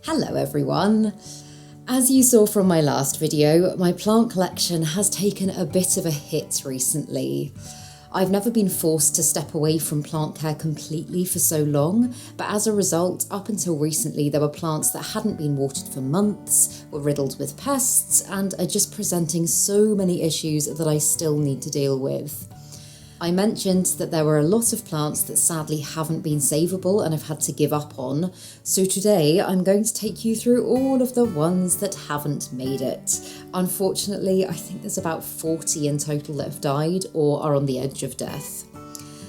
Hello everyone! As you saw from my last video, my plant collection has taken a bit of a hit recently. I've never been forced to step away from plant care completely for so long, but as a result, up until recently there were plants that hadn't been watered for months, were riddled with pests, and are just presenting so many issues that I still need to deal with. I mentioned that there were a lot of plants that sadly haven't been savable and I've had to give up on, so today I'm going to take you through all of the ones that haven't made it. Unfortunately, I think there's about 40 in total that have died or are on the edge of death.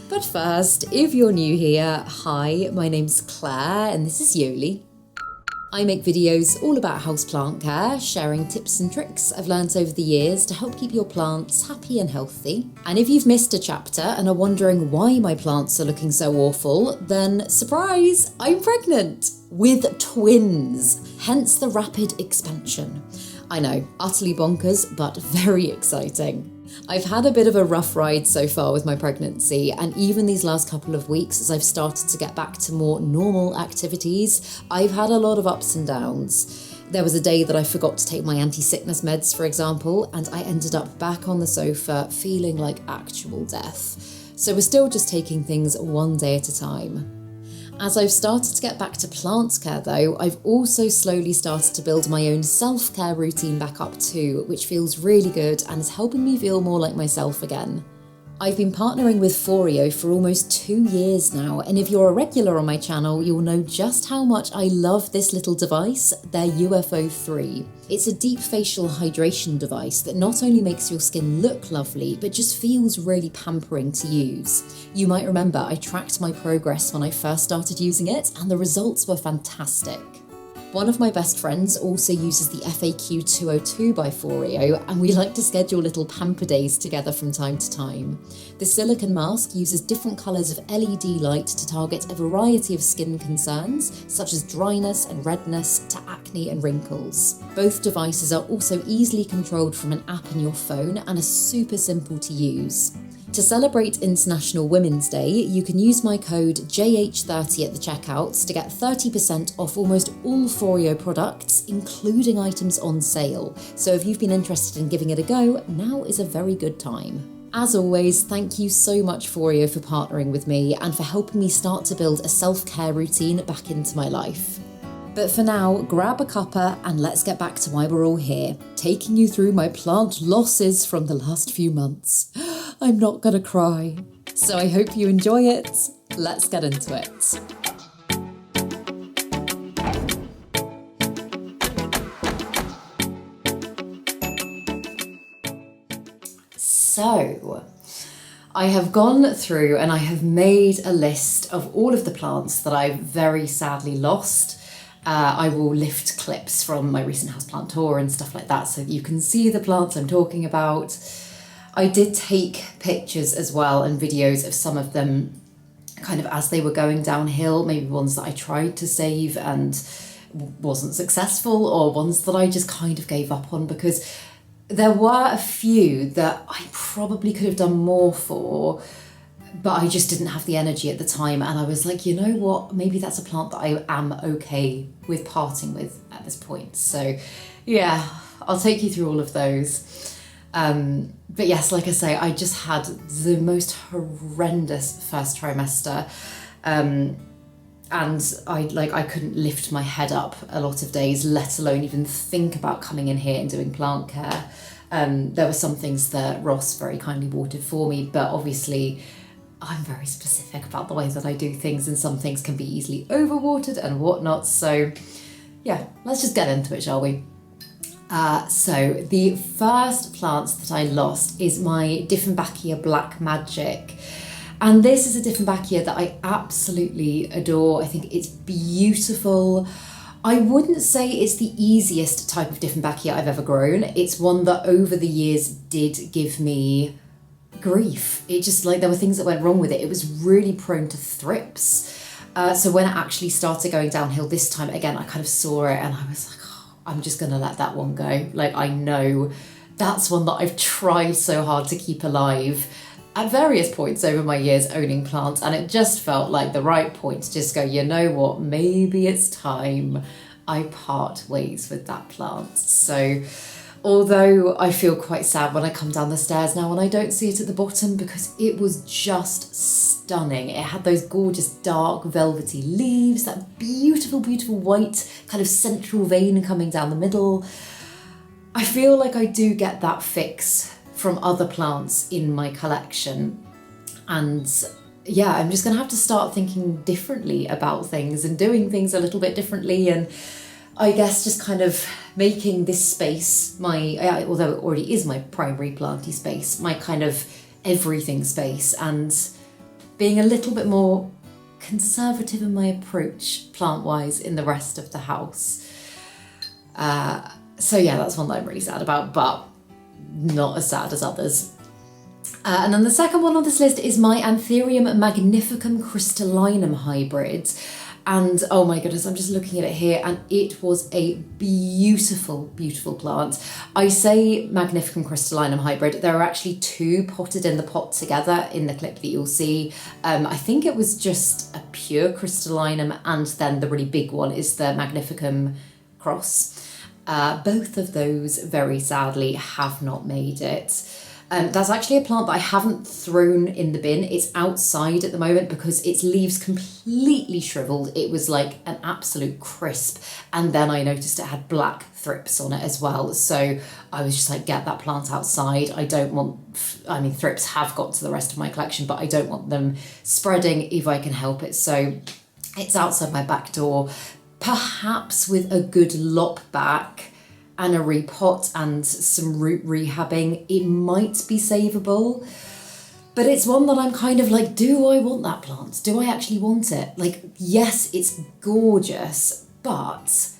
But first, if you're new here, hi, my name's Claire and this is Yoli. I make videos all about houseplant care, sharing tips and tricks I've learnt over the years to help keep your plants happy and healthy. And if you've missed a chapter and are wondering why my plants are looking so awful, then surprise, I'm pregnant with twins, hence the rapid expansion. I know, utterly bonkers, but very exciting. I've had a bit of a rough ride so far with my pregnancy, and even these last couple of weeks as I've started to get back to more normal activities, I've had a lot of ups and downs. There was a day that I forgot to take my anti-sickness meds, for example, and I ended up back on the sofa feeling like actual death. So we're still just taking things one day at a time. As I've started to get back to plant care though, I've also slowly started to build my own self-care routine back up too, which feels really good and is helping me feel more like myself again. I've been partnering with FOREO for almost 2 years now, and if you're a regular on my channel, you'll know just how much I love this little device, their UFO 3. It's a deep facial hydration device that not only makes your skin look lovely, but just feels really pampering to use. You might remember I tracked my progress when I first started using it, and the results were fantastic. One of my best friends also uses the FAQ 202 by FOREO, and we like to schedule little pamper days together from time to time. The silicone mask uses different colours of LED light to target a variety of skin concerns, such as dryness and redness to acne and wrinkles. Both devices are also easily controlled from an app on your phone and are super simple to use. To celebrate International Women's Day, you can use my code JH30 at the checkout to get 30% off almost all FOREO products, including items on sale. So if you've been interested in giving it a go, now is a very good time. As always, thank you so much FOREO for partnering with me and for helping me start to build a self-care routine back into my life. But for now, grab a cuppa and let's get back to why we're all here, taking you through my plant losses from the last few months. I'm not gonna cry. So I hope you enjoy it. Let's get into it. So, I have gone through and I have made a list of all of the plants that I've very sadly lost. I will lift clips from my recent houseplant tour and stuff like that so that you can see the plants I'm talking about. I did take pictures as well and videos of some of them kind of as they were going downhill, maybe ones that I tried to save and wasn't successful, or ones that I just kind of gave up on, because there were a few that I probably could have done more for, but I just didn't have the energy at the time, and I was like, you know what, maybe that's a plant that I am okay with parting with at this point. So yeah, I'll take you through all of those. But yes, like I say, I just had the most horrendous first trimester, and I couldn't lift my head up a lot of days, let alone even think about coming in here and doing plant care. There were some things that Ross very kindly watered for me, but obviously I'm very specific about the way that I do things, and some things can be easily overwatered and whatnot. So yeah, let's just get into it, shall we? So the first plants that I lost is my Dieffenbachia Black Magic. And this is a Dieffenbachia that I absolutely adore. I think it's beautiful. I wouldn't say it's the easiest type of Dieffenbachia I've ever grown. It's one that over the years did give me grief. It just, like, there were things that went wrong with it. It was really prone to thrips. So when it actually started going downhill this time, again, I kind of saw it and I was like, oh, I'm just gonna let that one go. Like, I know that's one that I've tried so hard to keep alive at various points over my years owning plants, and it just felt like the right point to just go, you know what, maybe it's time. I part ways with that plant. So although I feel quite sad when I come down the stairs now and I don't see it at the bottom, because it was just stunning. It had those gorgeous dark velvety leaves, that beautiful, beautiful white kind of central vein coming down the middle. I feel like I do get that fix from other plants in my collection. And yeah, I'm just gonna have to start thinking differently about things and doing things a little bit differently, and I guess just kind of making this space although it already is my primary planty space, my kind of everything space, and being a little bit more conservative in my approach plant-wise in the rest of the house. So yeah, that's one that I'm really sad about, but not as sad as others. And then the second one on this list is my Anthurium magnificum crystallinum hybrid. And oh my goodness, I'm just looking at it here, and it was a beautiful, beautiful plant. I say magnificum crystallinum hybrid. There are actually two potted in the pot together in the clip that you'll see. I think it was just a pure crystallinum, and then the really big one is the magnificum cross. Both of those, very sadly, have not made it. That's actually a plant that I haven't thrown in the bin. It's outside at the moment because its leaves completely shriveled. It was like an absolute crisp. And then I noticed it had black thrips on it as well. So I was just like, get that plant outside. Thrips have got to the rest of my collection, but I don't want them spreading if I can help it. So it's outside my back door, perhaps with a good lop back and a repot and some root rehabbing, it might be savable. But it's one that I'm kind of like, do I want that plant? Do I actually want it? Like, yes, it's gorgeous, but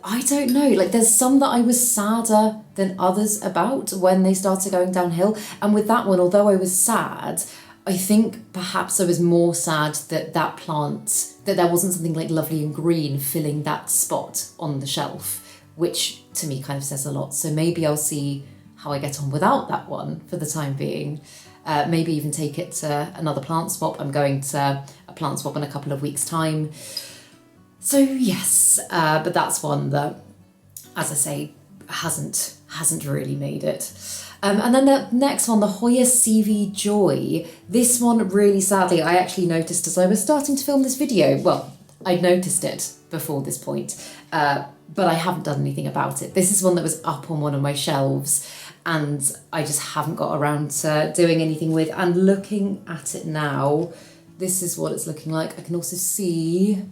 I don't know. Like, there's some that I was sadder than others about when they started going downhill. And with that one, although I was sad, I think perhaps I was more sad that that plant, that there wasn't something like lovely and green filling that spot on the shelf, which to me kind of says a lot. So maybe I'll see how I get on without that one for the time being. Maybe even take it to another plant swap. I'm going to a plant swap in a couple of weeks' time. So yes, but that's one that, as I say, hasn't really made it. And then the next one, the Hoya CV Joy. This one, really sadly, I actually noticed as I was starting to film this video. Well, I'd noticed it before this point, but I haven't done anything about it. This is one that was up on one of my shelves and I just haven't got around to doing anything with. And looking at it now, this is what it's looking like. I can also see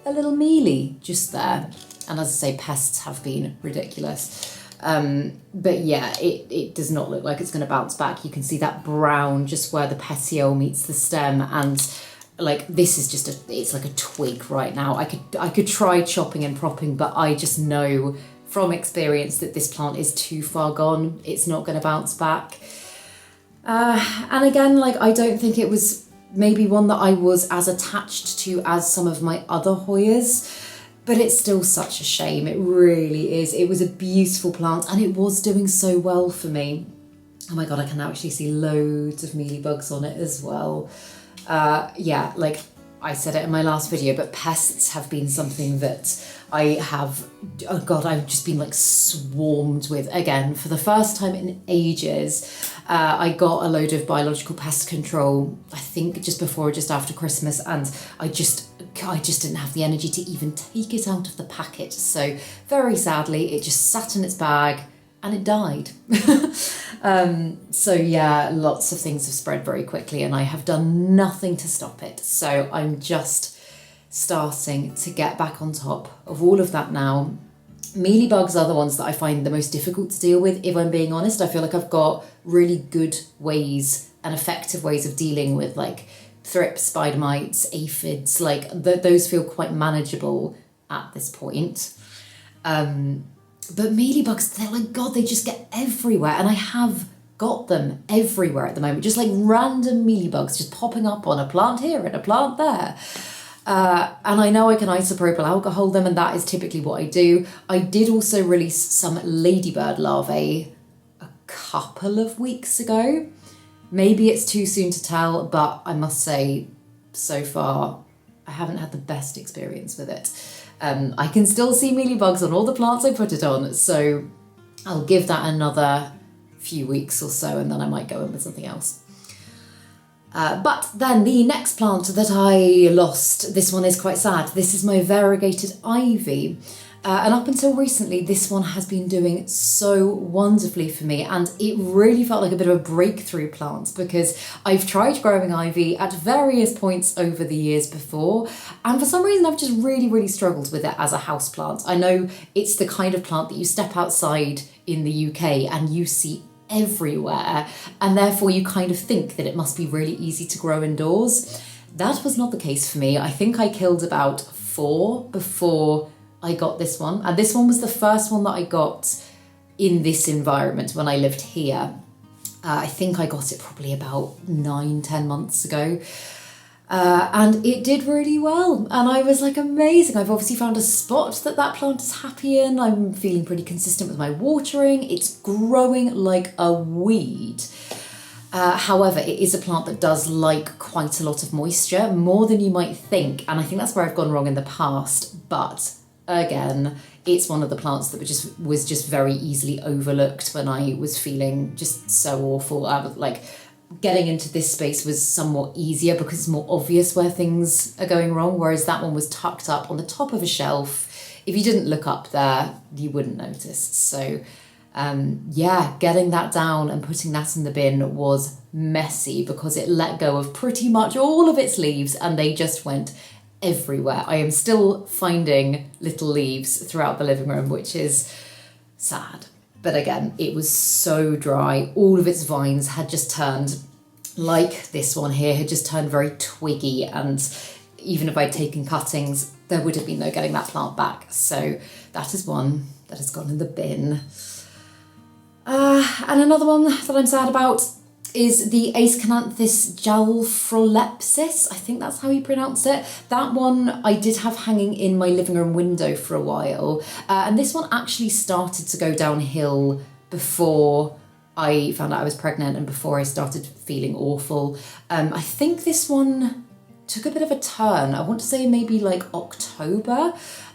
a little mealy just there. And as I say, pests have been ridiculous. But yeah, it does not look like it's going to bounce back. You can see that brown just where the petiole meets the stem, and like this is just it's like a twig right now. I could try chopping and propping, but I just know from experience that this plant is too far gone. It's not going to bounce back. And again, like I don't think it was maybe one that I was as attached to as some of my other Hoyas, but it's still such a shame. It really is. It was a beautiful plant and it was doing so well for me. Oh my God, I can now actually see loads of mealybugs on it as well. Yeah, like I said it in my last video, but pests have been something that I have, oh God, I've just been like swarmed with again for the first time in ages. I got a load of biological pest control, I think just before or just after Christmas, and I just didn't have the energy to even take it out of the packet. So very sadly, it just sat in its bag and it died. So yeah, lots of things have spread very quickly and I have done nothing to stop it. So I'm just starting to get back on top of all of that now. Mealybugs are the ones that I find the most difficult to deal with, if I'm being honest. I feel like I've got really good ways and effective ways of dealing with like thrips, spider mites, aphids, like those feel quite manageable at this point. But mealybugs, they're like, God, they just get everywhere. And I have got them everywhere at the moment, just like random mealybugs just popping up on a plant here and a plant there. And I know I can isopropyl alcohol them, and that is typically what I do. I did also release some ladybird larvae a couple of weeks ago. Maybe it's too soon to tell, but I must say, so far, I haven't had the best experience with it. I can still see mealybugs on all the plants I put it on, so I'll give that another few weeks or so and then I might go in with something else. But then the next plant that I lost, this one is quite sad. This is my variegated ivy. And up until recently, this one has been doing so wonderfully for me, and it really felt like a bit of a breakthrough plant because I've tried growing ivy at various points over the years before, and for some reason I've just really struggled with it as a houseplant. I know it's the kind of plant that you step outside in the UK and you see everywhere, and therefore you kind of think that it must be really easy to grow indoors. That was not the case for me. I think I killed about 4 before I got this one, and this one was the first one that I got in this environment when I lived here. I think I got it probably about 9-10 months ago, and it did really well, and I was like, amazing. I've obviously found a spot that plant is happy in. I'm feeling pretty consistent with my watering. It's growing like a weed. However, it is a plant that does like quite a lot of moisture, more than you might think, and I think that's where I've gone wrong in the past. But again, it's one of the plants that was just very easily overlooked when I was feeling just so awful. Like getting into this space was somewhat easier because it's more obvious where things are going wrong, whereas that one was tucked up on the top of a shelf. If you didn't look up there, you wouldn't notice. So yeah, getting that down and putting that in the bin was messy because it let go of pretty much all of its leaves and they just went everywhere. I am still finding little leaves throughout the living room, which is sad. But again, it was so dry. All of its vines had just turned, like this one here, had just turned very twiggy, and even if I'd taken cuttings, there would have been no getting that plant back. So that is one that has gone in the bin. And another one that I'm sad about is the Acanthus jalfrolepsis. I think that's how you pronounce it. That one I did have hanging in my living room window for a while. And this one actually started to go downhill before I found out I was pregnant and before I started feeling awful. I think this one took a bit of a turn. I want to say maybe like October.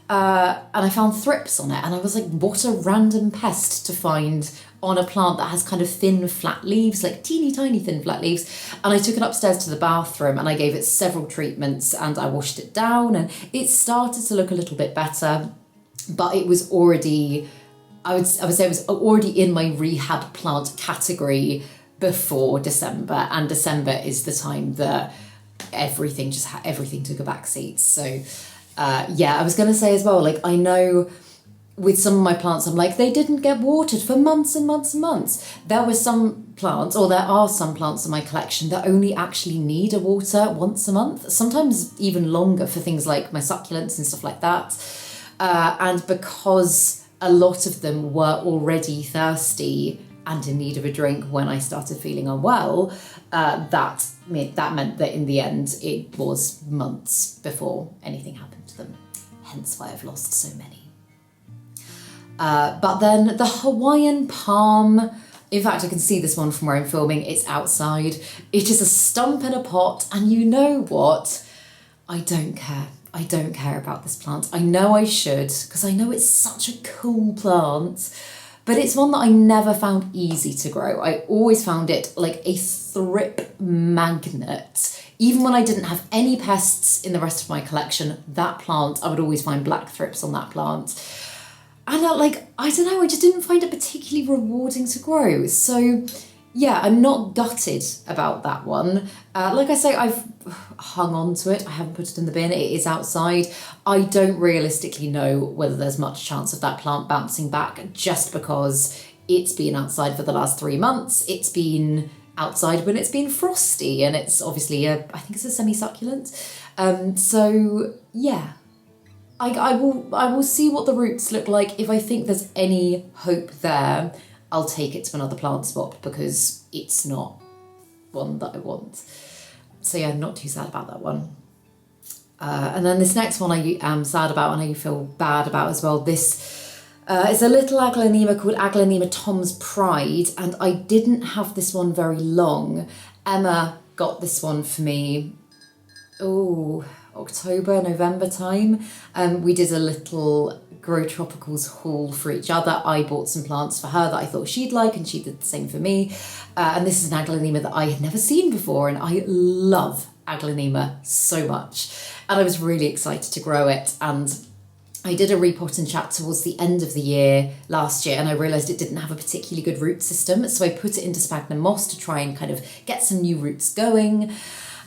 And I found thrips on it and I was like, what a random pest to find on a plant that has kind of thin flat leaves, like teeny tiny thin flat leaves. And I took it upstairs to the bathroom and I gave it several treatments and I washed it down and it started to look a little bit better, but it was already, I would say it was already in my rehab plant category before December, and December is the time that everything took a backseat. So yeah, I was going to say as well, like I know with some of my plants, I'm like, they didn't get watered for months and months and months. There are some plants in my collection that only actually need a water once a month, sometimes even longer for things like my succulents and stuff like that. And because a lot of them were already thirsty and in need of a drink when I started feeling unwell, that meant that in the end, it was months before anything happened to them. Hence why I've lost so many. But then the Hawaiian palm, in fact, I can see this one from where I'm filming. It's outside. It is a stump in a pot. And you know what? I don't care. I don't care about this plant. I know I should, because I know it's such a cool plant, but it's one that I never found easy to grow. I always found it like a thrip magnet. Even when I didn't have any pests in the rest of my collection, that plant, I would always find black thrips on that plant. And I don't know, I just didn't find it particularly rewarding to grow. So yeah, I'm not gutted about that one. Like I say, I've hung on to it. I haven't put it in the bin. It is outside. I don't realistically know whether there's much chance of that plant bouncing back just because it's been outside for the last 3 months. It's been outside when it's been frosty, and it's obviously I think it's a semi-succulent. So yeah. I will see what the roots look like. If I think there's any hope there, I'll take it to another plant swap because it's not one that I want. So yeah, not too sad about that one. And then this next one I am sad about and I feel bad about as well. This is a little aglaonema called Aglaonema Tom's Pride, and I didn't have this one very long. Emma got this one for me, October, November time. We did a little Grow Tropicals haul for each other. I bought some plants for her that I thought she'd like, and she did the same for me. And this is an Aglaonema that I had never seen before, and I love Aglaonema so much. And I was really excited to grow it. And I did a repot and chat towards the end of the year last year, and I realised it didn't have a particularly good root system. So I put it into sphagnum moss to try and kind of get some new roots going.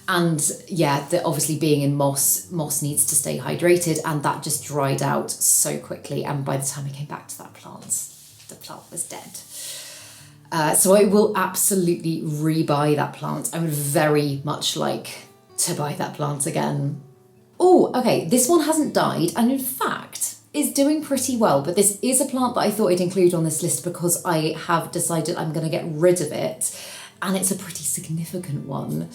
And yeah, obviously being in moss needs to stay hydrated, and that just dried out so quickly. And by the time I came back to that plant, the plant was dead. So I will absolutely rebuy that plant. I would very much like to buy that plant again. Oh, okay, this one hasn't died, and in fact is doing pretty well, but this is a plant that I thought I'd include on this list because I have decided I'm going to get rid of it, and it's a pretty significant one.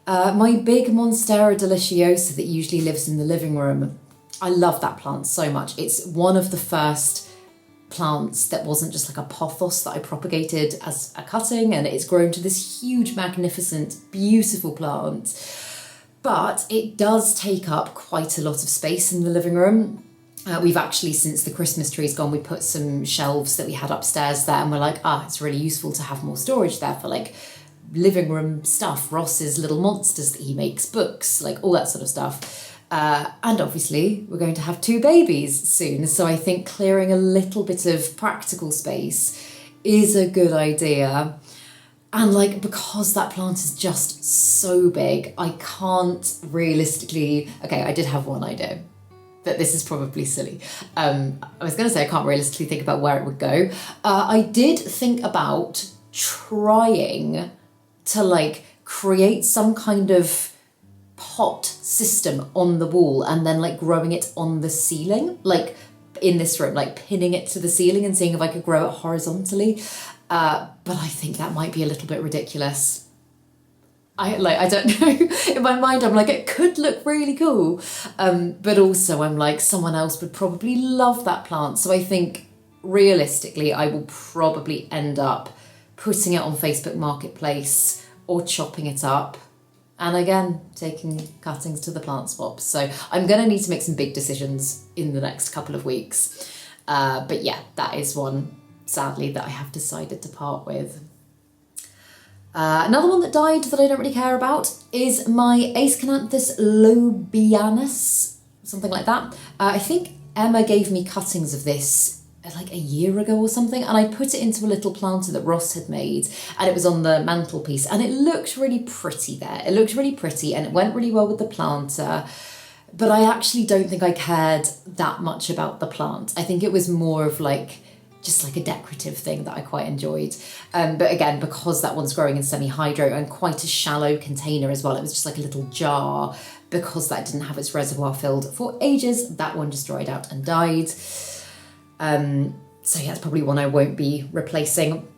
My big Monstera deliciosa that usually lives in the living room, I love that plant so much. It's one of the first plants that wasn't just like a pothos that I propagated as a cutting, and it's grown to this huge, magnificent, beautiful plant. But it does take up quite a lot of space in the living room. We've actually, since the Christmas tree's gone, we put some shelves that we had upstairs there, and we're like, it's really useful to have more storage there for like living room stuff, Ross's little monsters that he makes, books, like all that sort of stuff. And obviously we're going to have 2 babies soon. So I think clearing a little bit of practical space is a good idea. And like, because that plant is just so big, I can't realistically, okay, I did have one idea, but this is probably silly. I was going to say I can't realistically think about where it would go. I did think about trying to like create some kind of pot system on the wall and then like growing it on the ceiling, like in this room, like pinning it to the ceiling and seeing if I could grow it horizontally. But I think that might be a little bit ridiculous. I don't know. In my mind, I'm like, it could look really cool. But also I'm like, someone else would probably love that plant. So I think realistically, I will probably end up putting it on Facebook Marketplace or chopping it up. And again, taking cuttings to the plant swap. So I'm going to need to make some big decisions in the next couple of weeks. But yeah, that is one, sadly, that I have decided to part with. Another one that died that I don't really care about is my Aescananthus lobianus, something like that. I think Emma gave me cuttings of this like a year ago or something, and I put it into a little planter that Ross had made, and it was on the mantelpiece, and it looked really pretty there. It looked really pretty, and it went really well with the planter, but I actually don't think I cared that much about the plant. I think it was more of like, just like a decorative thing that I quite enjoyed. But again, because that one's growing in semi-hydro and quite a shallow container as well, it was just like a little jar, because that didn't have its reservoir filled for ages, that one just dried out and died. So yeah, it's probably one I won't be replacing,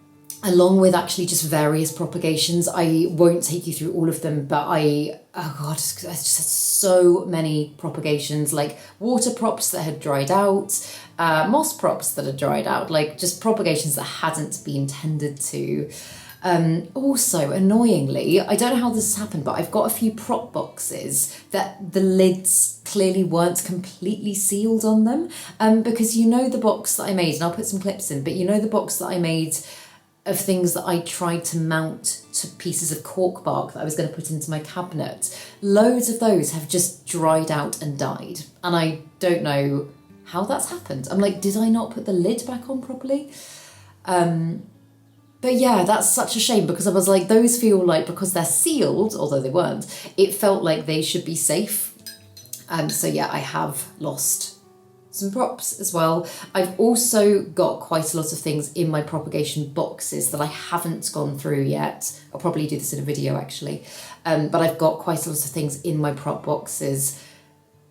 along with actually just various propagations. I won't take you through all of them, but oh God, I just had so many propagations, like water props that had dried out, moss props that had dried out, like just propagations that hadn't been tended to. Also, annoyingly, I don't know how this has happened, but I've got a few prop boxes that the lids clearly weren't completely sealed on them. Because you know the box that I made, and I'll put some clips in, but you know the box that I made of things that I tried to mount to pieces of cork bark that I was going to put into my cabinet. Loads of those have just dried out and died. And I don't know how that's happened. I'm like, did I not put the lid back on properly? But yeah, that's such a shame, because I was like, those feel like, because they're sealed, although they weren't, it felt like they should be safe. So yeah, I have lost some props as well. I've also got quite a lot of things in my propagation boxes that I haven't gone through yet. I'll probably do this in a video actually. But I've got quite a lot of things in my prop boxes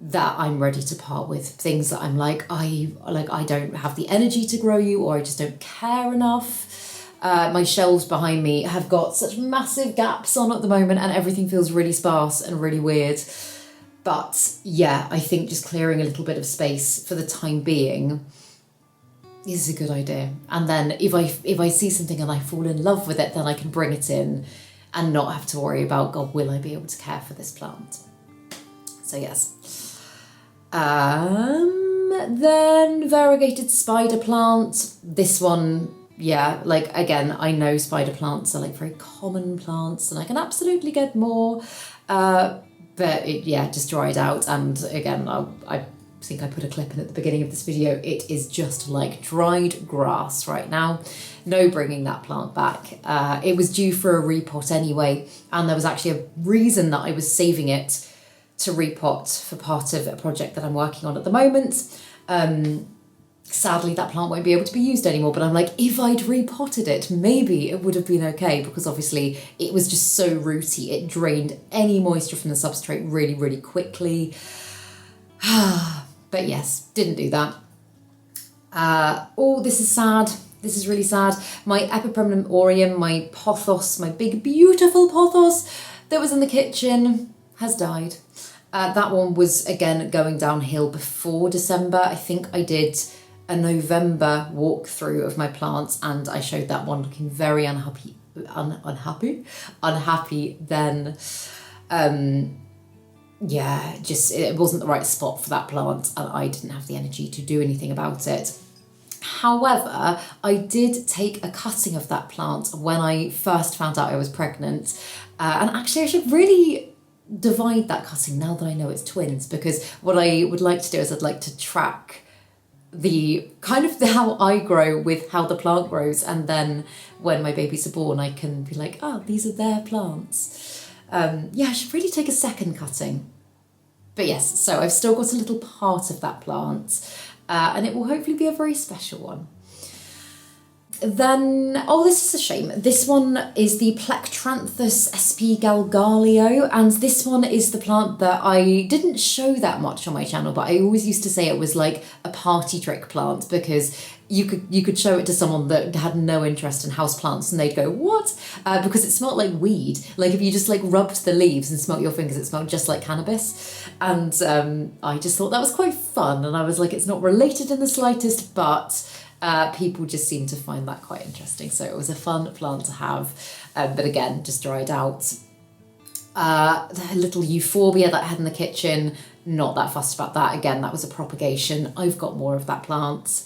that I'm ready to part with. Things that I'm like, I don't have the energy to grow you, or I just don't care enough. My shelves behind me have got such massive gaps on at the moment, and everything feels really sparse and really weird. But yeah, I think just clearing a little bit of space for the time being is a good idea. And then if I see something and I fall in love with it, then I can bring it in and not have to worry about, God, will I be able to care for this plant? So yes. Then variegated spider plant. This one, yeah, like again, I know spider plants are like very common plants and I can absolutely get more. But it, yeah, just dried out. And again, I think I put a clip in at the beginning of this video. It is just like dried grass right now. No bringing that plant back. It was due for a repot anyway. And there was actually a reason that I was saving it to repot for part of a project that I'm working on at the moment. Sadly, that plant won't be able to be used anymore, but I'm like, if I'd repotted it, maybe it would have been okay, because obviously it was just so rooty. It drained any moisture from the substrate really, really quickly. But yes, didn't do that. Oh, this is sad. This is really sad. My Epipremnum aureum, my pothos, my big, beautiful pothos that was in the kitchen has died. That one was, again, going downhill before December. I think I did a November walkthrough of my plants and I showed that one looking very unhappy then. Yeah, just it wasn't the right spot for that plant and I didn't have the energy to do anything about it. However, I did take a cutting of that plant when I first found out I was pregnant. And actually I should really divide that cutting now that I know it's twins, because what I would like to do is I'd like to track the kind of how I grow with how the plant grows, and then when my babies are born I can be like, oh, these are their plants. Yeah, I should really take a second cutting. But yes, so I've still got a little part of that plant and it will hopefully be a very special one. Then, oh, this is a shame. This one is the Plectranthus sp. Galgaleo, and this one is the plant that I didn't show that much on my channel, but I always used to say it was like a party trick plant, because you could show it to someone that had no interest in houseplants and they'd go, what? Because it smelled like weed. Like if you just like rubbed the leaves and smelt your fingers, it smelled just like cannabis. And I just thought that was quite fun, and I was like, it's not related in the slightest, but people just seem to find that quite interesting. So it was a fun plant to have, but again, just dried out. The little euphorbia that I had in the kitchen, not that fussed about that. Again, that was a propagation. I've got more of that plant.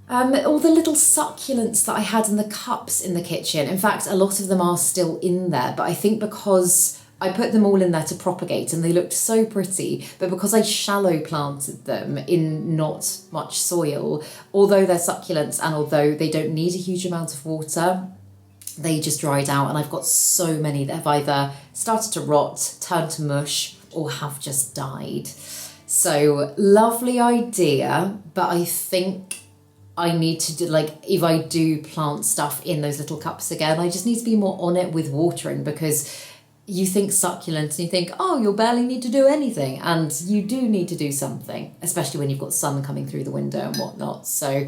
All the little succulents that I had in the cups in the kitchen. In fact, a lot of them are still in there, but I think because I put them all in there to propagate and they looked so pretty, but because I shallow planted them in not much soil, although they're succulents and although they don't need a huge amount of water, they just dried out, and I've got so many that have either started to rot, turned to mush, or have just died. So lovely idea, but I think I need to do, like, if I do plant stuff in those little cups again, I just need to be more on it with watering, because you think succulent and you think, oh, you'll barely need to do anything. And you do need to do something, especially when you've got sun coming through the window and whatnot. So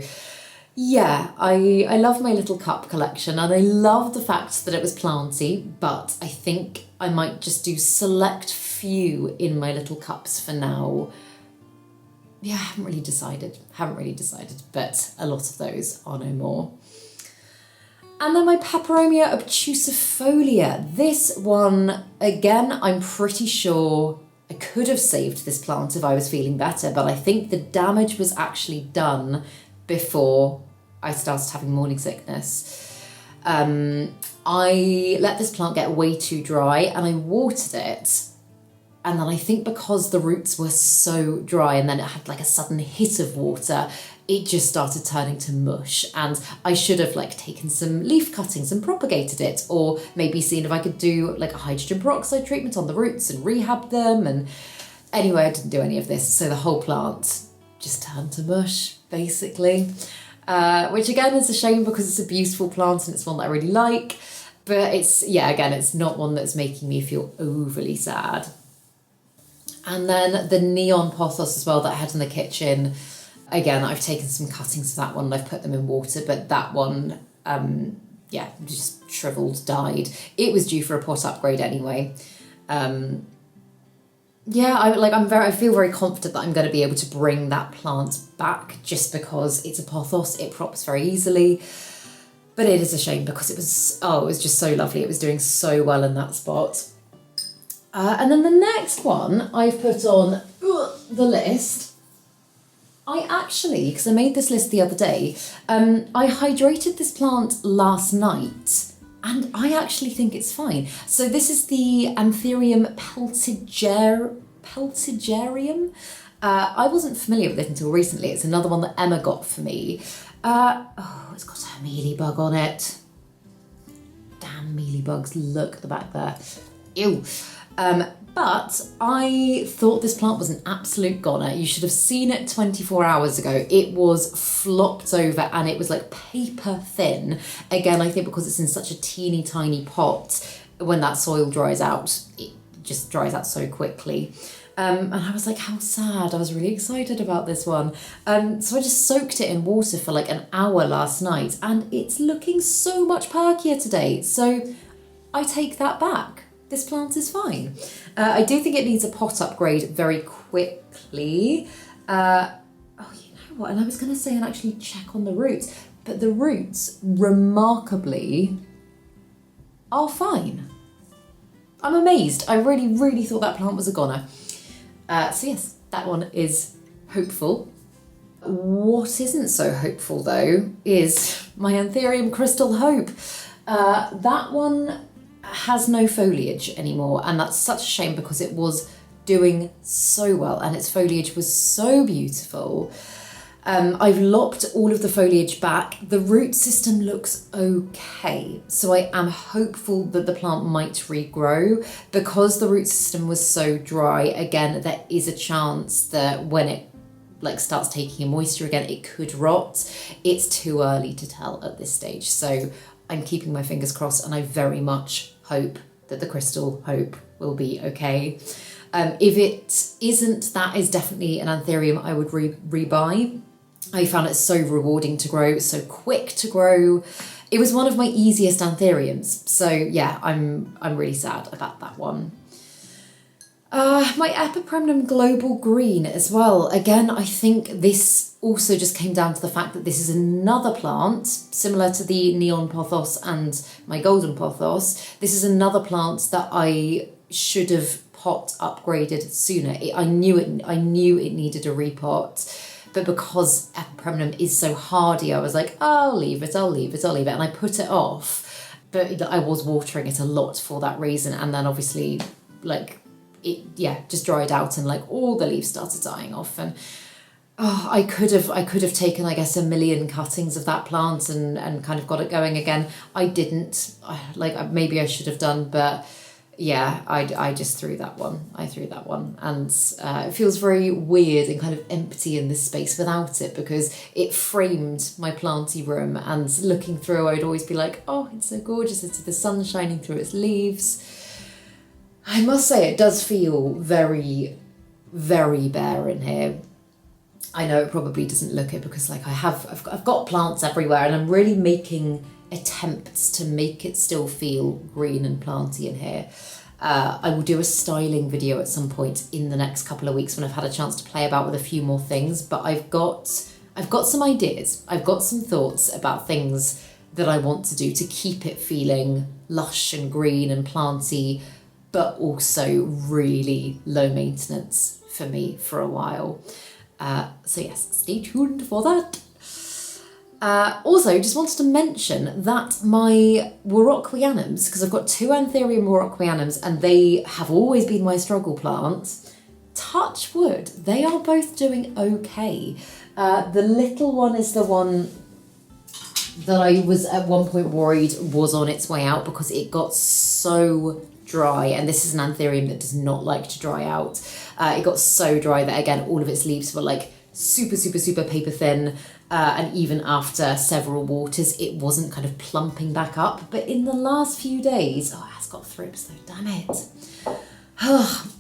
yeah, I love my little cup collection, and I love the fact that it was planty, but I think I might just do select few in my little cups for now. Yeah, I haven't really decided, but a lot of those are no more. And then my Peperomia obtusifolia. This one, again, I'm pretty sure I could have saved this plant if I was feeling better, but I think the damage was actually done before I started having morning sickness. I let this plant get way too dry and I watered it. And then I think because the roots were so dry and then it had like a sudden hit of water, it just started turning to mush, and I should have like taken some leaf cuttings and propagated it, or maybe seen if I could do like a hydrogen peroxide treatment on the roots and rehab them. And anyway, I didn't do any of this, so the whole plant just turned to mush basically, which again is a shame because it's a beautiful plant and it's one that I really like, but it's, yeah, again, it's not one that's making me feel overly sad. And then the neon pothos as well that I had in the kitchen. Again, I've taken some cuttings of that one and I've put them in water, but that one, yeah, just shriveled, died. It was due for a pot upgrade anyway. Yeah, I feel very confident that I'm going to be able to bring that plant back just because it's a pothos, it props very easily. But it is a shame because it was just so lovely. It was doing so well in that spot. And then the next one I've put on the list, I actually, because I made this list the other day, I hydrated this plant last night and I actually think it's fine. So this is the Anthurium peltigerium. I wasn't familiar with it until recently. It's another one that Emma got for me. It's got a Mealybug on it. Damn Mealybugs, look at the back there. Ew. But I thought this plant was an absolute goner. You should have seen it 24 hours ago. It was flopped over and it was like paper thin. Again, I think because it's in such a teeny tiny pot, when that soil dries out, it just dries out so quickly. And I was like, how sad. I was really excited about this one. So I just soaked it in water for like an hour last night and it's looking so much perkier today. So I take that back. This plant is fine. I do think it needs a pot upgrade very quickly. You know what? And I was going to say and actually check on the roots, but the roots remarkably are fine. I'm amazed. I really, really thought that plant was a goner. So yes, that one is hopeful. What isn't so hopeful though is my Anthurium Crystal Hope. That one has no foliage anymore and that's such a shame because it was doing so well and its foliage was so beautiful. I've lopped all of the foliage back. The root system looks okay, so I am hopeful that the plant might regrow. Because the root system was so dry, again, there is a chance that when it like starts taking in moisture again, it could rot. It's too early to tell at this stage, so I'm keeping my fingers crossed and I very much hope that the Crystal Hope will be okay. If it isn't, that is definitely an Anthurium I would rebuy. I found it so rewarding to grow, so quick to grow. It was one of my easiest Anthuriums. So yeah, I'm really sad about that one. My Epipremnum Global Green as well. Again, I think this also just came down to the fact that this is another plant, similar to the Neon Pothos and my Golden Pothos. This is another plant that I should have pot upgraded sooner. I knew it needed a repot. But because Epipremnum is so hardy, I was like, I'll leave it. And I put it off. But I was watering it a lot for that reason. And then obviously, like, it, just dried out and like all the leaves started dying off. And I could have taken, I guess, 1 million cuttings of that plant and kind of got it going again. I didn't. Maybe I should have done, but yeah, I just threw that one. And it feels very weird and kind of empty in this space without it because it framed my planty room and looking through I'd always be like, oh, it's so gorgeous, it's the sun shining through its leaves. I must say it does feel very, very bare in here. I know it probably doesn't look it because like I've got plants everywhere and I'm really making attempts to make it still feel green and planty in here. I will do a styling video at some point in the next couple of weeks when I've had a chance to play about with a few more things, but I've got some ideas. I've got some thoughts about things that I want to do to keep it feeling lush and green and planty, but also really low maintenance for me for a while. So yes, stay tuned for that. Also, just wanted to mention that my Warocquianums, because I've got 2 Anthurium Warocquianums and they have always been my struggle plants, touch wood, they are both doing okay. The little one is the one that I was at one point worried was on its way out because it got so dry, and this is an Anthurium that does not like to dry out. It got so dry that again all of its leaves were like super paper thin, and even after several waters it wasn't kind of plumping back up. But in the last few days, oh, it has got thrips though, damn it.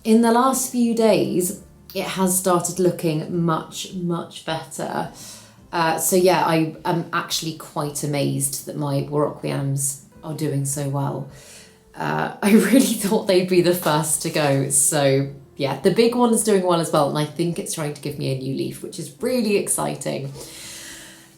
In the last few days it has started looking much better. So yeah, I am actually quite amazed that my Warocquianums are doing so well. I really thought they'd be the first to go, so yeah, the big one is doing well as well, and I think it's trying to give me a new leaf, which is really exciting.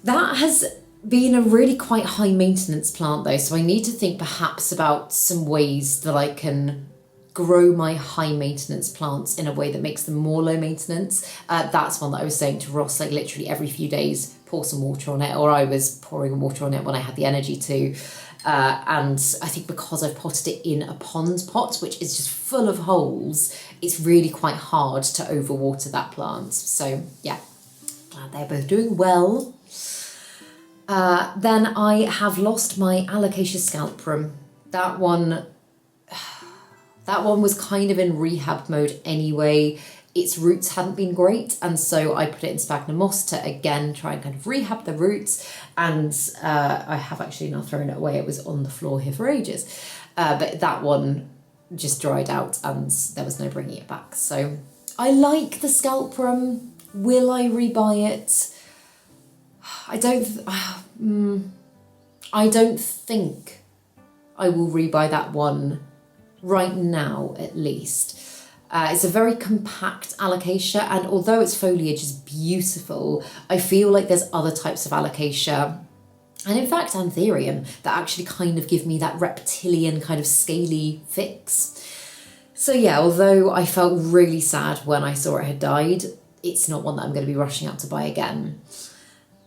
That has been a really quite high maintenance plant though, so I need to think perhaps about some ways that I can grow my high maintenance plants in a way that makes them more low maintenance. That's one that I was saying to Ross, like literally every few days, pour some water on it, or I was pouring water on it when I had the energy to. And I think because I've potted it in a pond pot, which is just full of holes, it's really quite hard to overwater that plant. So yeah, glad they're both doing well. Then I have lost my Alocasia scalprum. That one was kind of in rehab mode anyway. Its roots hadn't been great, and so I put it in sphagnum moss to again try and kind of rehab the roots. And I have actually now thrown it away. It was on the floor here for ages, but that one just dried out and there was no bringing it back. So I like the scalprum. Will I rebuy it? I don't think I will rebuy that one right now, at least. It's a very compact Alocasia, and although its foliage is beautiful, I feel like there's other types of Alocasia, and in fact Anthurium, that actually kind of give me that reptilian kind of scaly fix. So yeah, although I felt really sad when I saw it had died, it's not one that I'm going to be rushing out to buy again.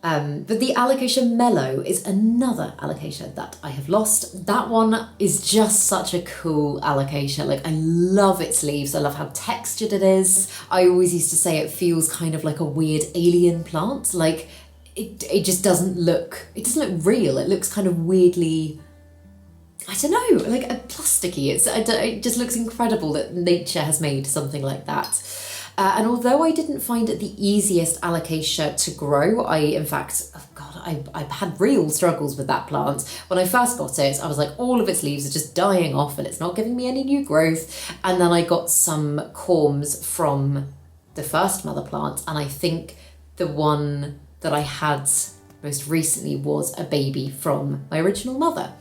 But the Alocasia Mellow is another Alocasia that I have lost. That one is just such a cool Alocasia. Like, I love its leaves. I love how textured it is. I always used to say it feels kind of like a weird alien plant. Like, it just doesn't look real. It looks kind of weirdly, I don't know, like a plasticky. It just looks incredible that nature has made something like that. And although I didn't find it the easiest Alocasia to grow, I've had real struggles with that plant. When I first got it, I was like, all of its leaves are just dying off and it's not giving me any new growth. And then I got some corms from the first mother plant, and I think the one that I had most recently was a baby from my original mother.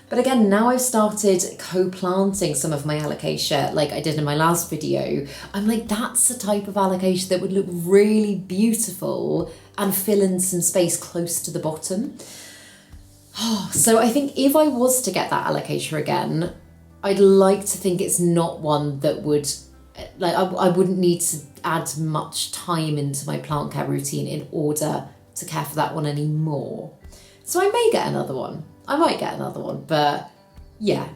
But again, now I've started co-planting some of my Alocasia like I did in my last video. I'm like, that's the type of Alocasia that would look really beautiful and fill in some space close to the bottom. So I think if I was to get that Alocasia again, I'd like to think it's not one that would, like, I wouldn't need to add much time into my plant care routine in order to care for that one anymore. So I may get another one. I might get another one, but yeah,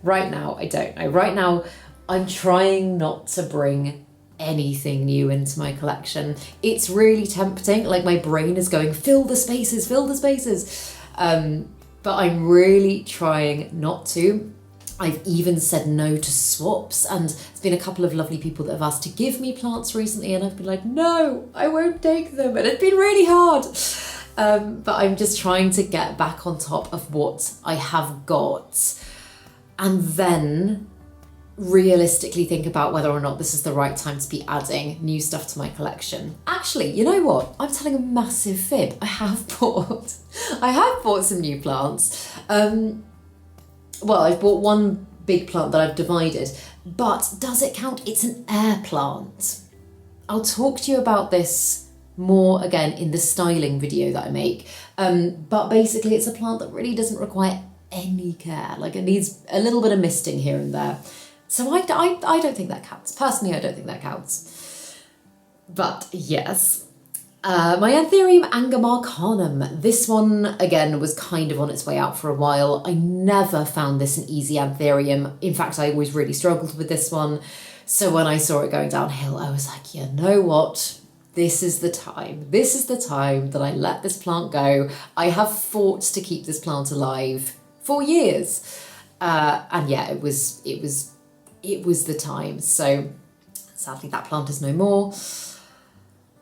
right now I don't know. Right now I'm trying not to bring anything new into my collection. It's really tempting, like my brain is going, fill the spaces. But I'm really trying not to. I've even said no to swaps, and there's been a couple of lovely people that have asked to give me plants recently, and I've been like, no, I won't take them, and it's been really hard. But I'm just trying to get back on top of what I have got, and then realistically think about whether or not this is the right time to be adding new stuff to my collection. Actually, you know what? I'm telling a massive fib. I have bought some new plants. Well, I've bought one big plant that I've divided, but does it count? It's an air plant. I'll talk to you about this more again in the styling video that I make. But basically it's a plant that really doesn't require any care. Like, it needs a little bit of misting here and there. So I don't think that counts. Personally, I don't think that counts. But yes. My Anthurium Angamarcanum. This one, again, was kind of on its way out for a while. I never found this an easy Anthurium. In fact, I always really struggled with this one. So when I saw it going downhill, I was like, you know what? This is the time. This is the time that I let this plant go. I have fought to keep this plant alive for years. And yeah, it was the time. So sadly that plant is no more.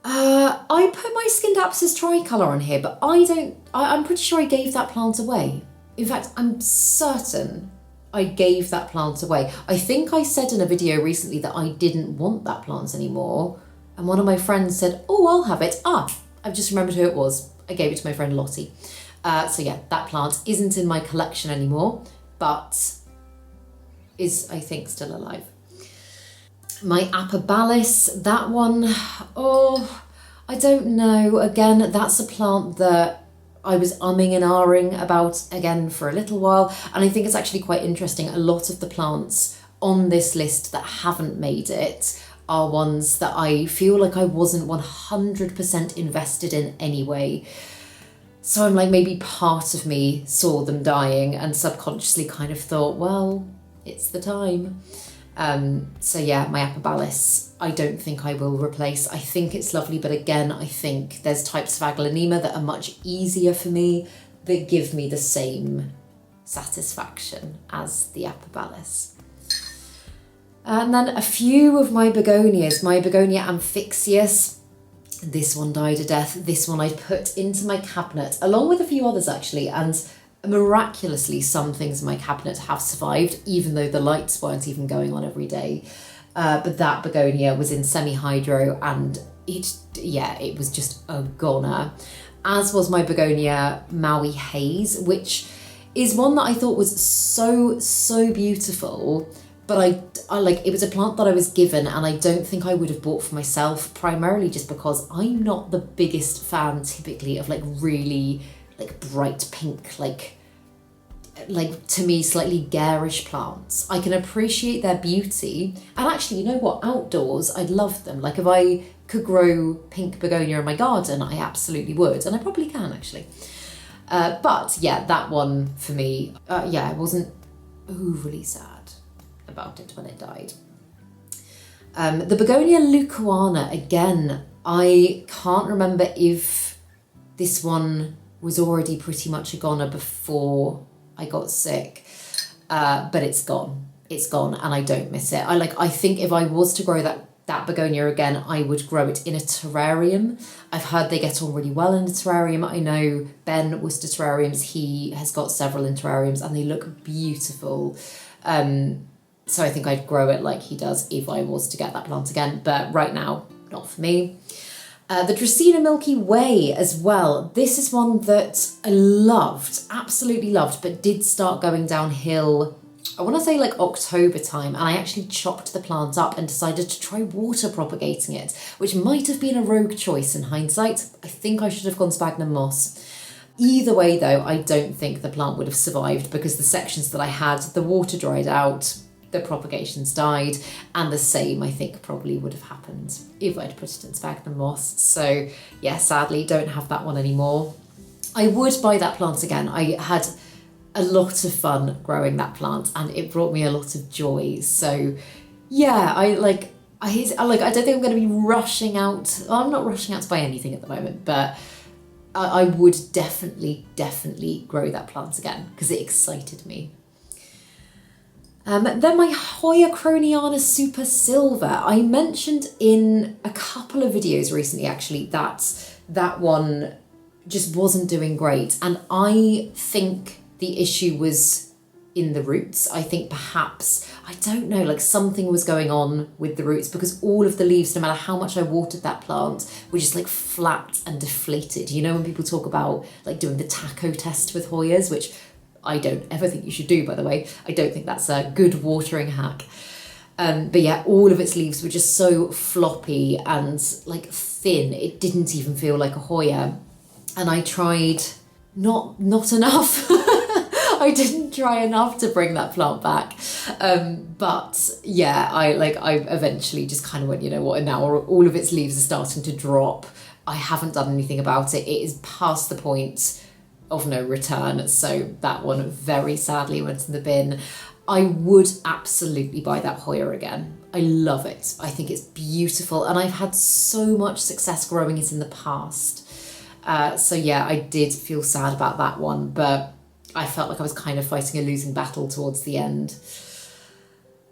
I put my Scindapsus tricolor on here, but I'm pretty sure I gave that plant away. In fact, I'm certain I gave that plant away. I think I said in a video recently that I didn't want that plant anymore. And one of my friends said, oh, I'll have it. I've just remembered who it was. I gave it to my friend Lottie. So yeah, that plant isn't in my collection anymore, but is, I think, still alive. My Apobalis, that one, I don't know. Again, that's a plant that I was umming and ahhing about again for a little while. And I think it's actually quite interesting. A lot of the plants on this list that haven't made it are ones that I feel like I wasn't 100% invested in anyway. So I'm like, maybe part of me saw them dying and subconsciously kind of thought, well, it's the time. So yeah, my Apobalis, I don't think I will replace. I think it's lovely, but again, I think there's types of Aglaonema that are much easier for me, that give me the same satisfaction as the Apobalis. And then a few of my begonias, my Begonia Amphixius, this one died a death. This one I put into my cabinet, along with a few others actually, and miraculously some things in my cabinet have survived, even though the lights weren't even going on every day. But that begonia was in semi-hydro and it was just a goner. As was my begonia Maui Haze, which is one that I thought was so beautiful, but I like, it was a plant that I was given and I don't think I would have bought for myself, primarily just because I'm not the biggest fan typically of like really like bright pink, like to me slightly garish plants. I can appreciate their beauty, and actually, you know what, outdoors I'd love them. Like if I could grow pink begonia in my garden, I absolutely would, and I probably can actually. But yeah, that one for me, I wasn't overly sad about it when it died. The begonia Leucoana, again, I can't remember if this one was already pretty much a goner before I got sick, but it's gone. It's gone and I don't miss it. I think if I was to grow that begonia again, I would grow it in a terrarium. I've heard they get on really well in a terrarium. I know Ben Worcester Terrariums, he has got several in terrariums and they look beautiful. So I think I'd grow it like he does if I was to get that plant again, but right now, not for me. The Dracaena Milky Way as well. This is one that I loved, absolutely loved, but did start going downhill, I want to say like October time, and I actually chopped the plant up and decided to try water propagating it, which might have been a rogue choice in hindsight. I think I should have gone sphagnum moss. Either way though, I don't think the plant would have survived because the sections that I had, the water dried out, the propagations died, and the same I think probably would have happened if I'd put it in sphagnum moss. So yeah, sadly don't have that one anymore. I would buy that plant again. I had a lot of fun growing that plant and it brought me a lot of joy. So yeah, I don't think I'm going to be rushing out. Well, I'm not rushing out to buy anything at the moment, but I would definitely grow that plant again because it excited me. Then my Hoya Croniana Super Silver. I mentioned in a couple of videos recently actually that one just wasn't doing great, and I think the issue was in the roots. I think perhaps, I don't know, like something was going on with the roots because all of the leaves, no matter how much I watered that plant, were just like flat and deflated. You know, when people talk about like doing the taco test with Hoyas, which I don't ever think you should do, by the way. I don't think that's a good watering hack. But yeah, all of its leaves were just so floppy and like thin. It didn't even feel like a Hoya. And I tried not enough. I didn't try enough to bring that plant back. But yeah, I eventually just kind of went, you know what, and now all of its leaves are starting to drop. I haven't done anything about it. It is past the point of no return, so that one very sadly went in the bin. I would absolutely buy that Hoya again. I love it. I think it's beautiful and I've had so much success growing it in the past. So yeah, I did feel sad about that one, but I felt like I was kind of fighting a losing battle towards the end.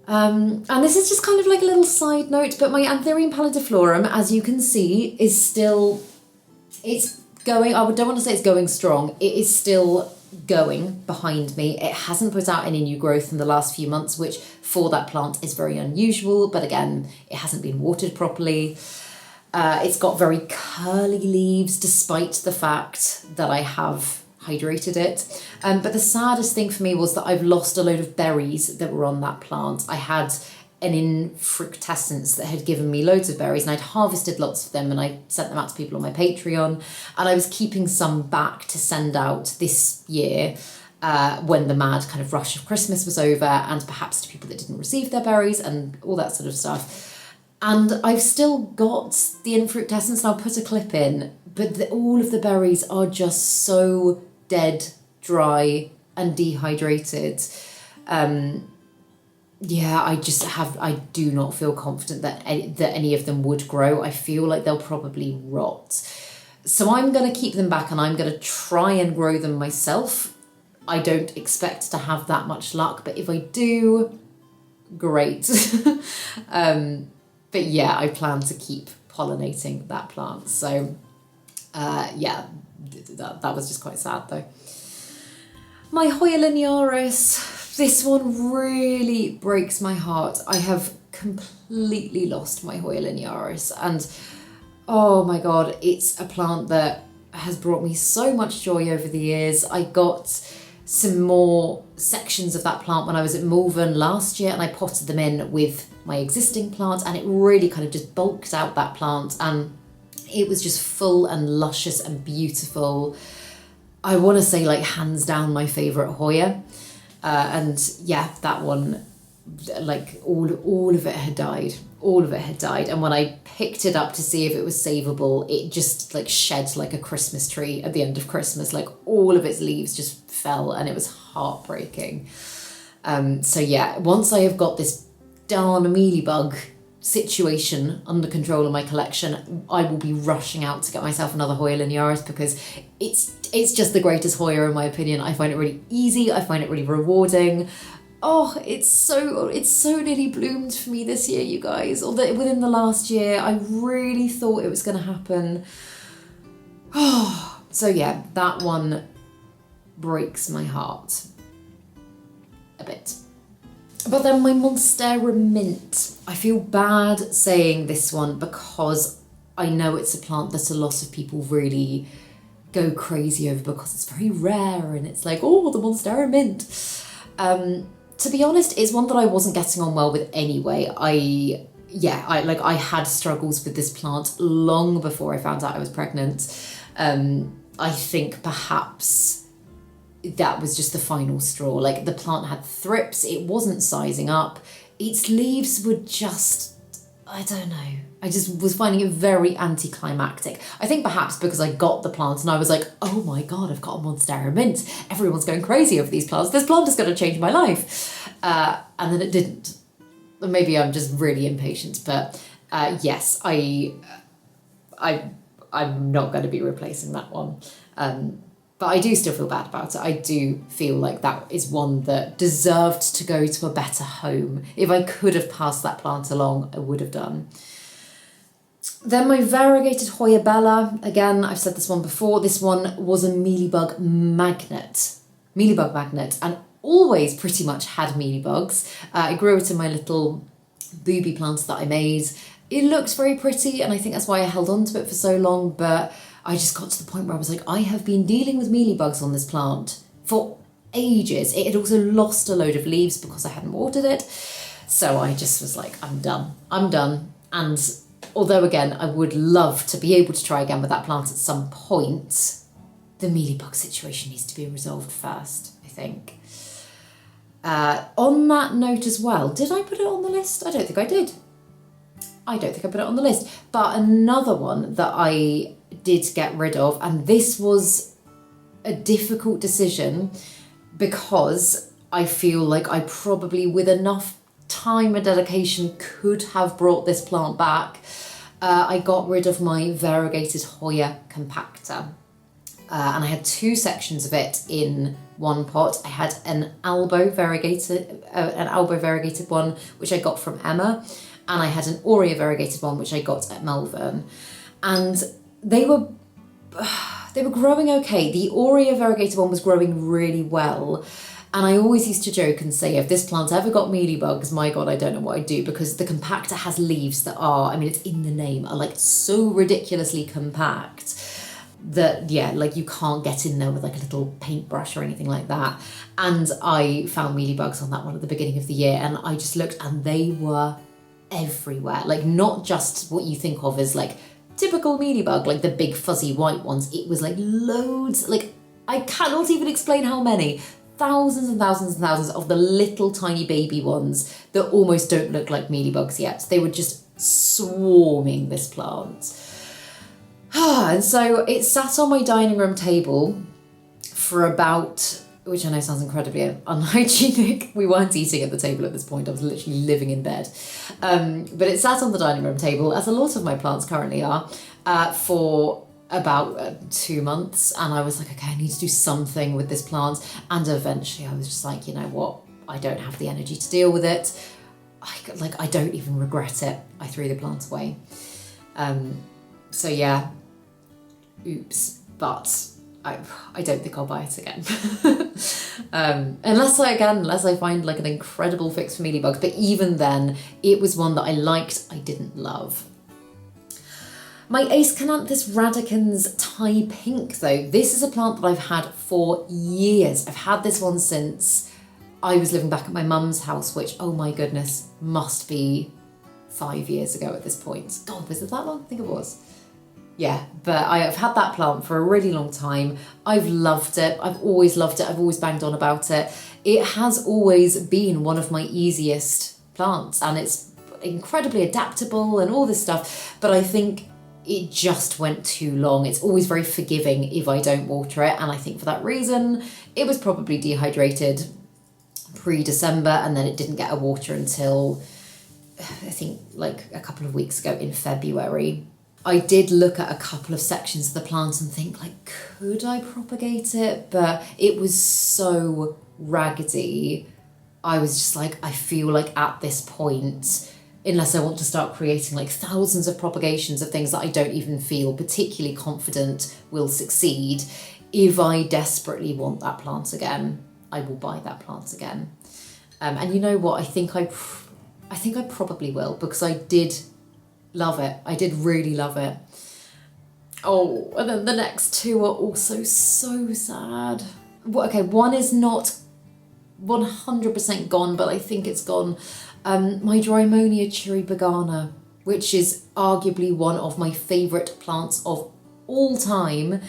And this is just kind of like a little side note, but my Anthurium pallidiflorum, as you can see, is still, it's going, I don't want to say it's going strong, it is still going behind me. It hasn't put out any new growth in the last few months, which for that plant is very unusual, but again, it hasn't been watered properly. It's got very curly leaves despite the fact that I have hydrated it. But the saddest thing for me was that I've lost a load of berries that were on that plant. I had an infructescence that had given me loads of berries and I'd harvested lots of them and I sent them out to people on my Patreon, and I was keeping some back to send out this year. when the mad kind of rush of Christmas was over, and perhaps to people that didn't receive their berries and all that sort of stuff. And I've still got the infructescence, and I'll put a clip in, but all of the berries are just so dead, dry and dehydrated. Yeah, I do not feel confident that any of them would grow. I feel like they'll probably rot. So I'm going to keep them back, and I'm going to try and grow them myself. I don't expect to have that much luck, but if I do, great. But yeah, I plan to keep pollinating that plant. So yeah, that was just quite sad though. My Hoya linearis, this one really breaks my heart. I have completely lost my Hoya linearis, and oh my God, it's a plant that has brought me so much joy over the years. I got some more sections of that plant when I was at Malvern last year, and I potted them in with my existing plant, and it really kind of just bulked out that plant, and it was just full and luscious and beautiful. I want to say like hands down my favourite Hoya. And yeah, that one, like all of it had died. All of it had died. And when I picked it up to see if it was savable, it just like shed like a Christmas tree at the end of Christmas. Like all of its leaves just fell, and it was heartbreaking. So yeah, once I have got this darn Mealybug situation under control in my collection, I will be rushing out to get myself another Hoya linearis, because it's just the greatest Hoya in my opinion. I find it really easy. I find it really rewarding. Oh, it's so nearly bloomed for me this year, you guys. Although within the last year, I really thought it was going to happen. Oh, so yeah, that one breaks my heart a bit. But then my Monstera Mint, I feel bad saying this one because I know it's a plant that a lot of people really go crazy over because it's very rare, and it's like, oh, the Monstera Mint. To be honest, it's one that I wasn't getting on well with anyway. I had struggles with this plant long before I found out I was pregnant. I think perhaps that was just the final straw. Like, the plant had thrips, it wasn't sizing up, its leaves were just, I don't know. I just was finding it very anticlimactic. I think perhaps because I got the plant and I was like, oh my God, I've got a Monstera Mint. Everyone's going crazy over these plants. This plant is going to change my life. And then it didn't. Maybe I'm just really impatient, but yes, I'm not going to be replacing that one. But I do still feel bad about it. I do feel like that is one that deserved to go to a better home. If I could have passed that plant along, I would have done. Then my variegated Hoya Bella. Again, I've said this one before. This one was a Mealybug magnet. Mealybug magnet. And always pretty much had Mealybugs. I grew it in my little booby plants that I made. It looks very pretty, and I think that's why I held on to it for so long, but I just got to the point where I was like, I have been dealing with Mealybugs on this plant for ages. It had also lost a load of leaves because I hadn't watered it. So I just was like, I'm done. And although again, I would love to be able to try again with that plant at some point, the Mealybug situation needs to be resolved first, I think. On that note as well, did I put it on the list? I don't think I did. I don't think I put it on the list. But another one that I did get rid of, and this was a difficult decision because I feel like I probably, with enough time and dedication, could have brought this plant back. I got rid of my variegated Hoya compacta. And I had two sections of it in one pot. I had an elbow variegated one, which I got from Emma, and I had an Aurea variegated one, which I got at Malvern. And they were growing okay. The Aurea variegated one was growing really well. And I always used to joke and say, if this plant ever got mealybugs, my God, I don't know what I'd do, because the compacta has leaves that are, I mean, it's in the name, are like so ridiculously compact that, yeah, like you can't get in there with like a little paintbrush or anything like that. And I found mealybugs on that one at the beginning of the year, and I just looked and they were everywhere. Like, not just what you think of as like typical mealybug, like the big fuzzy white ones. It was like loads, like I cannot even explain how many. thousands and thousands and thousands of the little tiny baby ones that almost don't look like mealybugs yet. They were just swarming this plant. And so it sat on my dining room table for about, which I know sounds incredibly unhygienic. We weren't eating at the table at this point. I was literally living in bed. But it sat on the dining room table, as a lot of my plants currently are, for about 2 months. And I was like, okay, I need to do something with this plant. And eventually I was just like, you know what? I don't have the energy to deal with it. I don't even regret it. I threw the plant away. So yeah, oops. But I don't think I'll buy it again. Unless I find like an incredible fix for mealybugs. But even then, it was one that I liked, I didn't love. My Aeschynanthus radicans Thai Pink though, this is a plant that I've had for years. I've had this one since I was living back at my mum's house, which, oh my goodness, must be 5 years ago at this point. God, was it that long? I think it was. Yeah, but I have had that plant for a really long time. I've loved it. I've always loved it. I've always banged on about it. It has always been one of my easiest plants, and it's incredibly adaptable and all this stuff. But I think it just went too long. It's always very forgiving if I don't water it. And I think for that reason, it was probably dehydrated pre-December, and then it didn't get a water until I think like a couple of weeks ago in February. I did look at a couple of sections of the plant and think like, could I propagate it? But it was so raggedy. I was just like, I feel like at this point, unless I want to start creating like thousands of propagations of things that I don't even feel particularly confident will succeed, if I desperately want that plant again, I will buy that plant again. And you know what? I think I probably will, because I did love it. I did really love it. Oh, and then the next two are also so sad. Okay, one is not 100% gone, but I think it's gone. My Drymonia chiribagana, which is arguably one of my favourite plants of all time.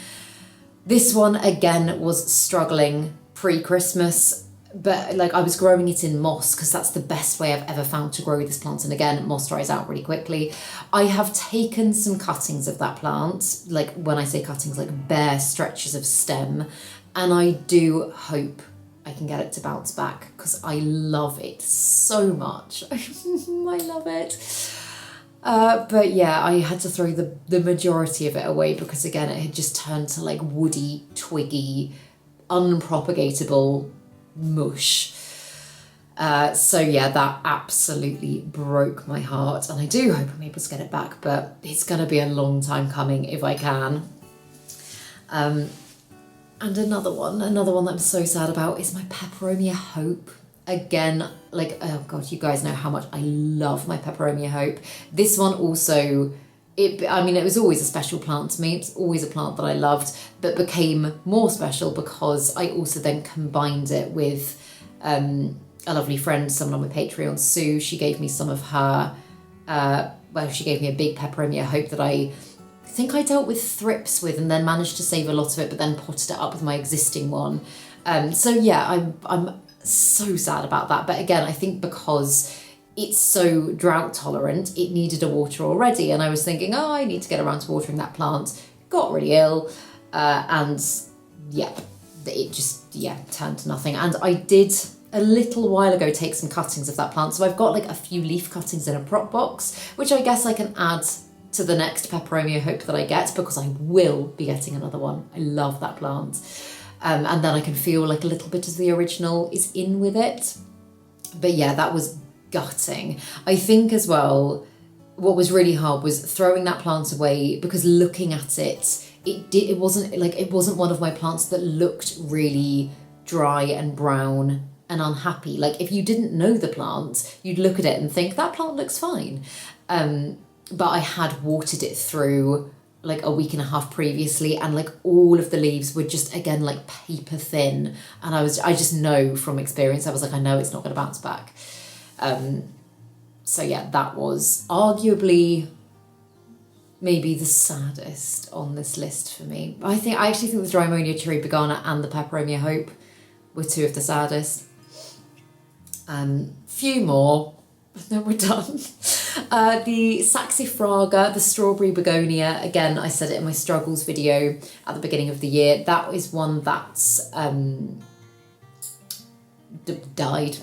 This one, again, was struggling pre-Christmas, but like I was growing it in moss because that's the best way I've ever found to grow this plant. And again, moss dries out really quickly. I have taken some cuttings of that plant, like when I say cuttings, like bare stretches of stem, and I do hope I can get it to bounce back because I love it so much. I love it. But yeah, I had to throw the majority of it away because again, it had just turned to like woody, twiggy, unpropagatable mush. So yeah, that absolutely broke my heart, and I do hope I'm able to get it back, but it's going to be a long time coming if I can. And another one that I'm so sad about is my Peperomia Hope. Again, like, oh God, you guys know how much I love my Peperomia Hope. This one also, it was always a special plant to me. It's always a plant that I loved, but became more special because I also then combined it with a lovely friend, someone on my Patreon, Sue. She gave me some of her, she gave me a big Peperomia Hope that I think I dealt with thrips with and then managed to save a lot of it, but then potted it up with my existing one. So yeah, I'm so sad about that. But again, I think because it's so drought tolerant, it needed a water already. And I was thinking, oh, I need to get around to watering that plant. Got really ill. And yeah, it just, turned to nothing. And I did a little while ago take some cuttings of that plant. So I've got like a few leaf cuttings in a prop box, which I guess I can add to the next Peperomia Hope that I get, because I will be getting another one. I love that plant. And then I can feel like a little bit of the original is in with it. But yeah, that was gutting. I think as well, what was really hard was throwing that plant away, because looking at it, it wasn't one of my plants that looked really dry and brown and unhappy. Like if you didn't know the plant, you'd look at it and think that plant looks fine. But I had watered it through like a week and a half previously, and like all of the leaves were just, again, like paper thin. And I just know from experience, I was like, I know it's not going to bounce back. So yeah, that was arguably maybe the saddest on this list for me. I actually think the Drymonia chiribagana and the Peperomia Hope were two of the saddest. Few more, then we're done. The Saxifraga, the strawberry begonia, again, I said it in my struggles video at the beginning of the year, that is one that's died.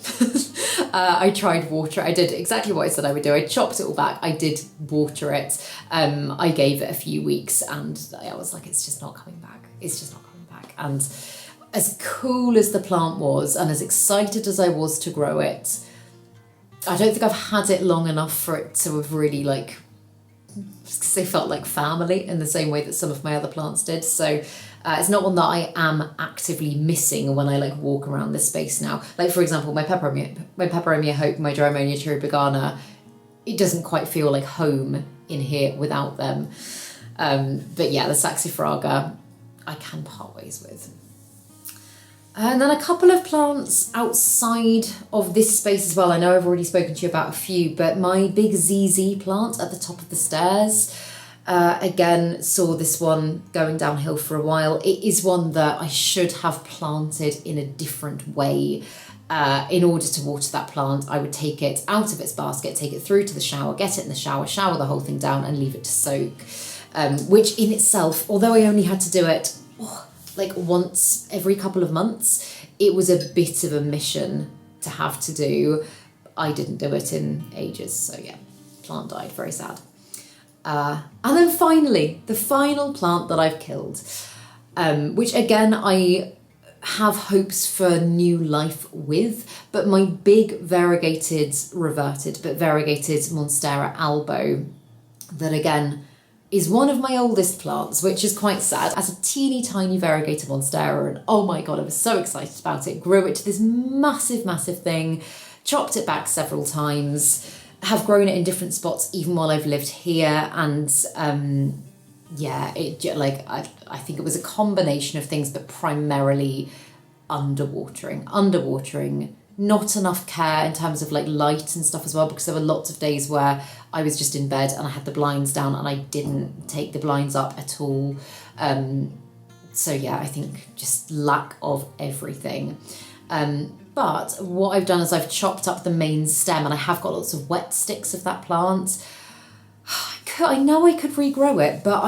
I tried water. I did exactly what I said I would do. I chopped it all back. I did water it. I gave it a few weeks and I was like, it's just not coming back. It's just not coming back. And as cool as the plant was and as excited as I was to grow it, I don't think I've had it long enough for it to have really like, they felt like family in the same way that some of my other plants did. So it's not one that I am actively missing when I like walk around this space now. Like for example, my Peperomia Hope, my Drymonia Cherubigana, it doesn't quite feel like home in here without them. But yeah, the Saxifraga, I can part ways with. And then a couple of plants outside of this space as well. I know I've already spoken to you about a few, but my big ZZ plant at the top of the stairs, again, saw this one going downhill for a while. It is one that I should have planted in a different way. In order to water that plant, I would take it out of its basket, take it through to the shower, get it in the shower the whole thing down and leave it to soak. Which in itself, although I only had to do it like once every couple of months, it was a bit of a mission to have to do. I didn't do it in ages, so yeah, plant died, very sad. And then finally, the final plant that I've killed, which again, I have hopes for new life with, but my big variegated Monstera albo, that again, is one of my oldest plants, which is quite sad, as a teeny tiny variegated Monstera, and oh my god, I was so excited about it, grew it to this massive thing, chopped it back several times, have grown it in different spots even while I've lived here, and yeah, I think it was a combination of things, but primarily underwatering, not enough care in terms of like light and stuff as well, because there were lots of days where I was just in bed and I had the blinds down and I didn't take the blinds up at all. So yeah, I think just lack of everything. But what I've done is I've chopped up the main stem and I have got lots of wet sticks of that plant. I know I could regrow it, but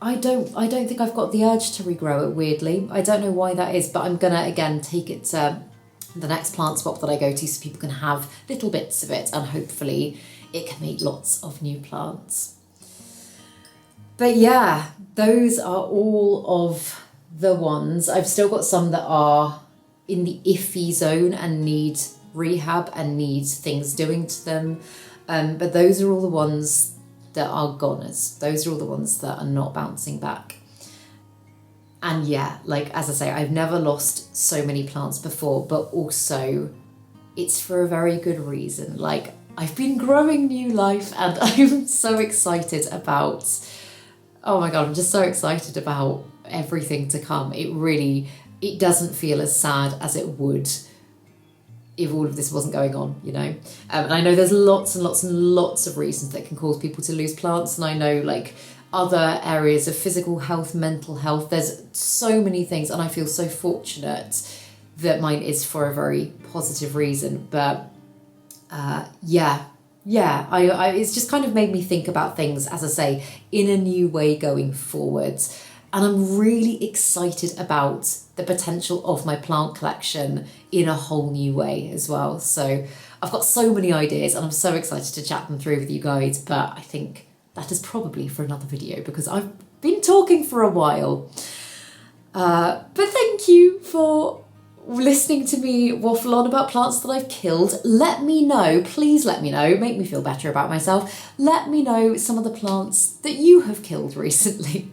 I don't think I've got the urge to regrow it, weirdly. I don't know why that is, but I'm gonna again take it to the next plant swap that I go to so people can have little bits of it and hopefully it can make lots of new plants. But yeah, those are all of the ones. I've still got some that are in the iffy zone and need rehab and need things doing to them. But those are all the ones that are goners. Those are all the ones that are not bouncing back. And yeah, like, as I say, I've never lost so many plants before, but also it's for a very good reason. Like, I've been growing new life and I'm so excited about, oh my God, I'm just so excited about everything to come. It doesn't feel as sad as it would if all of this wasn't going on, you know? And I know there's lots and lots of reasons that can cause people to lose plants. And I know like other areas of physical health, mental health, there's so many things. And I feel so fortunate that mine is for a very positive reason. But it's just kind of made me think about things, as I say, in a new way going forwards. And I'm really excited about the potential of my plant collection in a whole new way as well. So I've got so many ideas and I'm so excited to chat them through with you guys, but I think that is probably for another video because I've been talking for a while. But thank you for listening to me waffle on about plants that I've killed. Let me know, please let me know, make me feel better about myself. Let me know some of the plants that you have killed recently.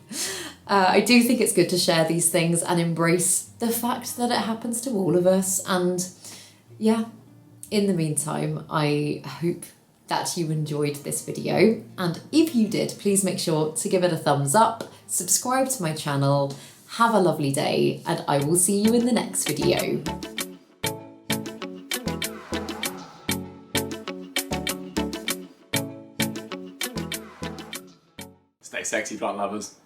I do think it's good to share these things and embrace the fact that it happens to all of us. And yeah, in the meantime, I hope that you enjoyed this video. And if you did, please make sure to give it a thumbs up, subscribe to my channel, have a lovely day, and I will see you in the next video. Stay sexy, plant lovers.